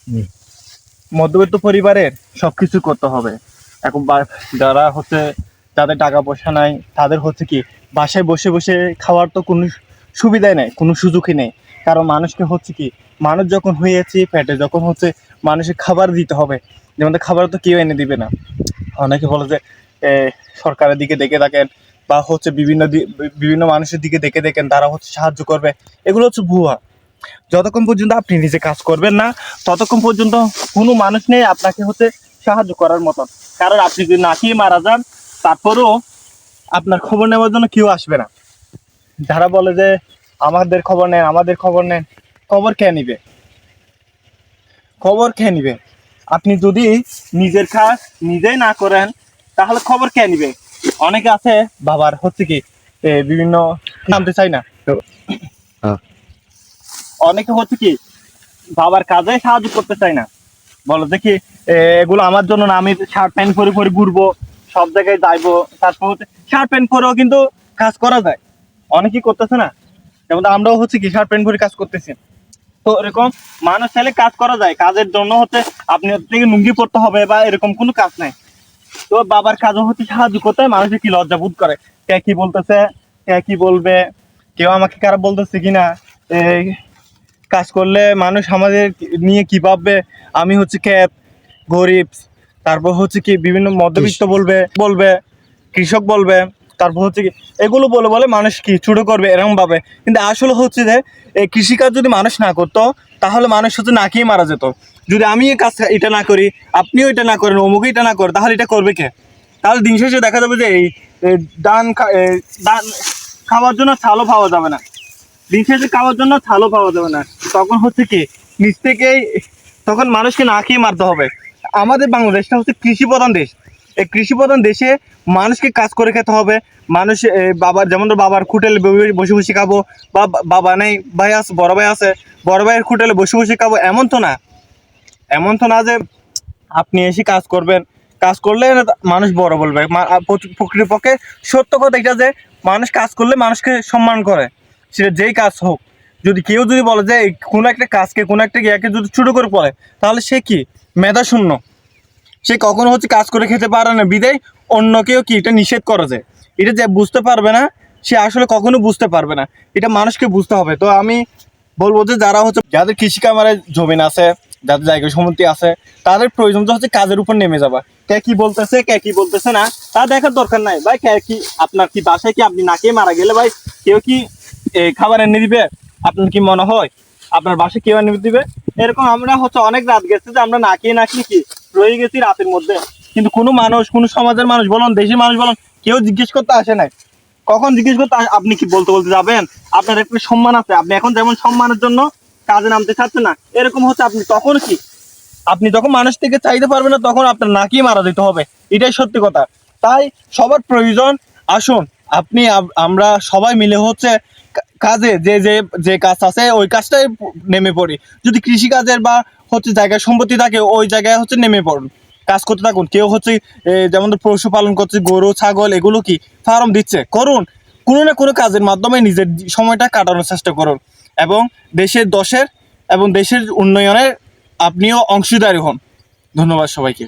হুম। মধ্যবিত্ত পরিবারের সবকিছু করতে হবে। এখন যারা হচ্ছে যাদের টাকা পয়সা নাই তাদের হচ্ছে কি বাসায় বসে বসে খাওয়ার তো কোনো সুবিধাই নেই, কোনো সুযোগই নেই। কারণ মানুষকে হচ্ছে কি মানুষ যখন হয়েছে পেটে যখন হচ্ছে মানুষের খাবার দিতে হবে, যেমন খাবার তো কেউ এনে দিবে না। অনেকে বলে যে এ, সরকারের দিকে দেখে থাকেন বা হচ্ছে বিভিন্ন মানুষের দিকে দেখে দেখেন তারা হচ্ছে সাহায্য করবে, এগুলো হচ্ছে ভুয়া। যতক্ষণ পর্যন্ত আপনি নিজে কাজ করবেন না ততক্ষণ পর্যন্ত কোনো মানুষ নেই আপনাকে হচ্ছে সাহায্য করার মতন। কারণ আপনি যদি না খেয়ে মারা যান তারপরেও আপনার খবর নেওয়ার জন্য কেউ আসবে না। যারা বলে যে আমাদের খবর নেন আমাদের খবর নেন, খবর কে নিবে? খবর কে নিবে? আপনি যদি নিজের কাজ নিজেই না করেন তাহলে খবর কে নিবে? অনেকে আছে বাবার হচ্ছে কি বিভিন্ন নামতে চাই না, হ্যাঁ। অনেকে হচ্ছে কি বাবার কাজে সাহায্য করতে চায় না, বলো দেখি এগুলো আমার জন্য না, আমি শার্ট প্যান্ট পরে পরে ঘুরবো, সব জায়গায় যাইবো, তারপর হচ্ছে শার্ট প্যান্ট পরেও কিন্তু কাজ করা যায়, অনেকেই করতেছে না। যেমন আমরাও হচ্ছে কি শার্ট প্যান্ট পরে কাজ করতেছি। তো এরকম মানুষ চাইলে কাজ করা যায়, কাজের জন্য হচ্ছে আপনি থেকে লুঙ্গি পড়তে হবে বা এরকম কোনো কাজ নাই। তো বাবার কাজও হচ্ছে সাহায্য করতে হয়, মানুষের কি লজ্জা বোধ করে, কে কি বলতেছে, কে কি বলবে, কেউ আমাকে খারাপ বলতেছে কিনা, এই কাজ করলে মানুষ আমাদের নিয়ে কি ভাববে, আমি হচ্ছে খ্যাত গরিব, তারপর হচ্ছে কি বিভিন্ন মধ্যবিত্ত বলবে বলবে কৃষক বলবে, তারপর হচ্ছে কি এগুলো বলে বলে মানুষ কি ছোট করবে এরকম ভাবে। কিন্তু আসলে হচ্ছে যে এই কৃষিকাজ যদি মানুষ না করতো তাহলে মানুষ হচ্ছে না খেয়ে মারা যেত। যদি আমি এই কাজ এটা না করি, আপনিও এটা না করেন, অমুক এটা না করে, তাহলে এটা করবে কে? তাহলে দিন শেষে দেখা যাবে যে এই এই ধান খাওয়ার জন্য চালও পাওয়া যাবে না, দিন শেষে খাওয়ার জন্য ছালও পাওয়া যাবে না। তখন হচ্ছে কি নিচ থেকেই তখন মানুষকে না খেয়ে মারতে হবে। আমাদের বাংলাদেশটা হচ্ছে কৃষি প্রধান দেশ। এই কৃষি প্রধান দেশে মানুষকে কাজ করে খেতে হবে। মানুষ বাবার যেমন বাবার হোটেলে বসে বসে খাবো, বা বাবা নেই ভাই আছে, বড় ভাই আছে, বড় ভাইয়ের হোটেলে বসে বসে খাবো, এমন তো না। এমন তো না যে আপনি এসে কাজ করবেন, কাজ করলে মানুষ বড় বলবে। প্রকৃতপক্ষে সত্য কথা এটা যে মানুষ কাজ করলে মানুষকে সম্মান করে, সেটা যেই কাজ হোক। যদি কেউ যদি বলে যে কোনো একটা কাজকে কোনো একটা ইয়াকে যদি ছোটো করে পড়ে তাহলে সে কি মেধা শূন্য, সে কখনো হচ্ছে কাজ করে খেতে পারে না, বিদায় অন্য কেউ কি এটা নিষেধ করে যায়। এটা যে বুঝতে পারবে না সে আসলে কখনো বুঝতে পারবে না, এটা মানুষকে বুঝতে হবে। তো আমি বলবো যে যারা হচ্ছে যাদের কৃষি কামারে জমিন আছে, যাদের জায়গা সম্পত্তি আছে, তাদের প্রয়োজন তো হচ্ছে কাজের উপর নেমে যাবা। কে কি বলতেছে কে কি বলতেছে না তা দেখার দরকার নাই ভাই। কে কি আপনার কি বাসায় কি আপনি না খেয়ে মারা গেলে ভাই কেউ কি খাবার এনে দিবে? আপনার কি মনে হয় আপনার বাসায় কেউ এনে দিবে? এরকম আমরা হচ্ছে অনেক রাত গেছে যে আমরা না খেয়ে কি রয়ে গেছি রাতের মধ্যে, কিন্তু কোনো মানুষ, কোনো সমাজের মানুষ বলুন, দেশের মানুষ বলুন, কেউ জিজ্ঞেস করতে আসে নাই। কখন জিজ্ঞেস করতে আপনি কি বলতে বলতে যাবেন? আপনার একটা সম্মান আছে, আপনি এখন যেমন সম্মানের জন্য কাজে নামতে চাচ্ছেন না, এরকম হচ্ছে আপনি তখন কি আপনি যখন মানুষ থেকে চাইতে পারবেন না তখন আপনার নাকি মারা দিতে হবে, এটাই সত্যি কথা। তাই সবার প্রয়োজন আসুন আপনি আমরা সবাই মিলে হচ্ছে কাজে যে যে যে কাজ আছে ওই কাজটাই নেমে পড়ি। যদি কৃষি কাজের বা হচ্ছে জায়গায় সম্পত্তি থাকে ওই জায়গায় হচ্ছে নেমে পড়ুন, কাজ করতে থাকুন। কেউ হচ্ছে যেমন পশুপালন করছে, গরু ছাগল এগুলো কি ফার্ম দিচ্ছে, করুন। কোনো না কোনো কাজের মাধ্যমে নিজের সময়টা কাটানোর চেষ্টা করুন এবং দেশের উন্নয়নের আপনিও অংশীদারি হন। ধন্যবাদ সবাইকে।